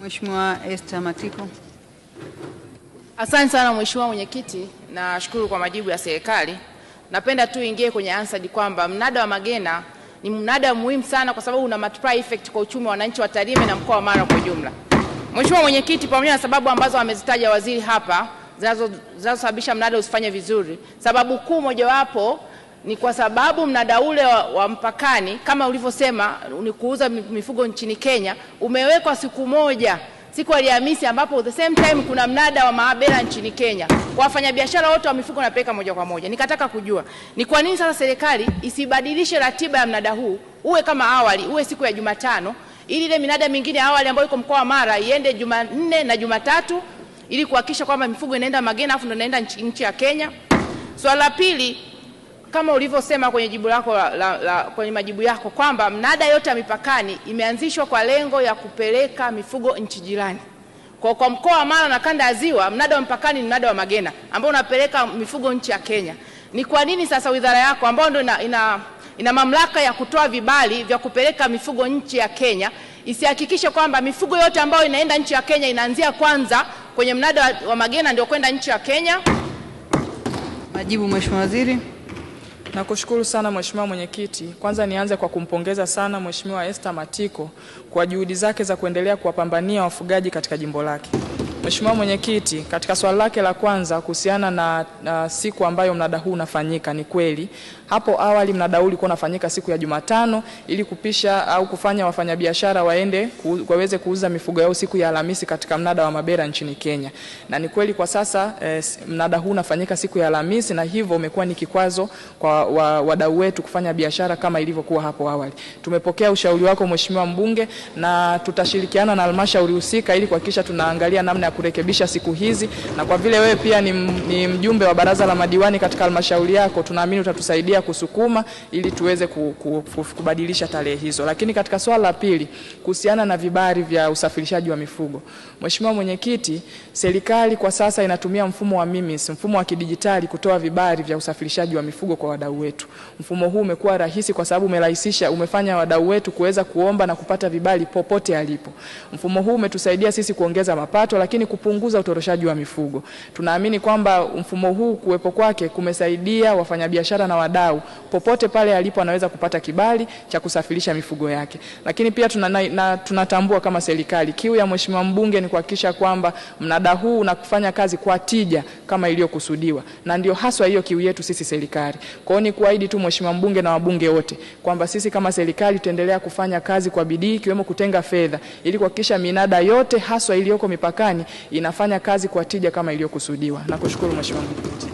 Mheshimiwa Esther Matiko. Asante sana Mheshimiwa Mwenyekiti, nashukuru kwa majibu ya serikali. Napenda tu ingie kwenye answer kwamba mnada wa Magena ni mnada muhimu sana kwa sababu una multiply effect kwa uchumi wa wananchi wa Tarime na mkoa wa Mara kwa jumla. Mheshimiwa Mwenyekiti, pamoja na sababu ambazo amezitaja waziri hapa zinazosababisha mnada usifanye vizuri, sababu kuu mojawapo ni kwa sababu mnada ule wa mpakani kama ulivyosema ni kuuza mifugo nchini Kenya umewekwa siku moja, siku ya Alhamisi, ambapo the same time kuna mnada wa maabera nchini Kenya. Kwa wafanyabiashara wote wa mifugo napeleka moja kwa moja. Nikataka kujua ni kwa nini sasa serikali isibadilishe ratiba ya mnada huu uwe kama awali, uwe siku ya Jumatano, ili ile minada mingine awali ambayo iko mkoa wa Mara iende Jumanne na Jumatatu, ili kuhakikisha kwamba mifugo inaenda Magena afu ndio inaenda nchi ya Kenya. Swala la pili, kama ulivyosema kwenye jibu lako kwenye majibu yako kwamba mnada yote ya mipakani imeanzishwa kwa lengo ya kupeleka mifugo nchi jirani. Kwa mkoa wa Mara na kanda ya Ziwa, mnada wa mpakani ni mnada wa Magena ambao unapeleka mifugo nchi ya Kenya. Ni kwa nini sasa wizara yako ambayo ndio ina mamlaka ya kutoa vibali vya kupeleka mifugo nchi ya Kenya isihakikishe kwamba mifugo yote ambayo inaenda nchi ya Kenya inaanzia kwanza kwenye mnada wa Magena ndio kwenda nchi ya Kenya? Majibu Mheshimiwa Waziri. Nakushukuru sana Mheshimiwa Mwenyekiti. Kwanza nianze kwa kumpongeza sana Mheshimiwa Esther Matiko kwa juhudi zake za kuendelea kuwapambania wafugaji katika jimbo lake. Mheshimiwa Mwenyekiti, katika swali lake la kwanza kuhusiana na siku ambayo mnada huu unafanyika, ni kweli hapo awali mnada huu ulikuwa unafanyika siku ya Jumatano ili kupisha au kufanya wafanyabiashara waweze kuuza mifugo yao siku ya Alhamisi katika mnada wa Mabera nchini Kenya. Na ni kweli kwa sasa mnada huu unafanyika siku ya Alhamisi, na hivyo umekuwa ni kikwazo kwa wadau wetu kufanya biashara kama ilivyokuwa hapo awali. Tumepokea ushauri wako Mheshimiwa Mbunge, na tutashirikiana na halmashauri husika ili kuhakikisha tunaangalia namna ya kurekebisha siku hizi, na kwa vile wewe pia ni mjumbe wa baraza la madiwani katika halmashauri yako, tunaamini utatusaidia kusukuma ili tuweze kubadilisha tarehe hizo. Lakini katika swala la pili kuhusiana na vibali vya usafirishaji wa mifugo, Mheshimiwa Mwenyekiti, serikali kwa sasa inatumia mfumo wa MIMIS, mfumo wa kidijitali, kutoa vibali vya usafirishaji wa mifugo kwa wadau wetu. Mfumo huu umekuwa rahisi kwa sababu umefanya wadau wetu kuweza kuomba na kupata vibali popote alipo. Mfumo huu umetusaidia sisi kuongeza mapato, lakini kupunguza utoroshaji wa mifugo. Tunaamini kwamba mfumo huu kuwepo kwake kumesaidia wafanyabiashara na wadau popote pale alipo anaweza kupata kibali cha kusafirisha mifugo yake. Lakini pia tunatambua kama serikali kiu ya Mheshimiwa Mbunge ni kuhakikisha kwamba mnada huu unafanya kazi kwa tija kama iliyokusudiwa, na ndio haswa hiyo kiu yetu sisi serikali. Kwa hiyo ni kuahidi tu Mheshimiwa Mbunge na wabunge wote kwamba sisi kama serikali tutaendelea kufanya kazi kwa bidii, ikiwemo kutenga fedha ili kuhakikisha minada yote haswa iliyoko mipakani inafanya kazi kwa tija kama iliyokusudiwa. Nakushukuru Mheshimiwa Mwenyekiti.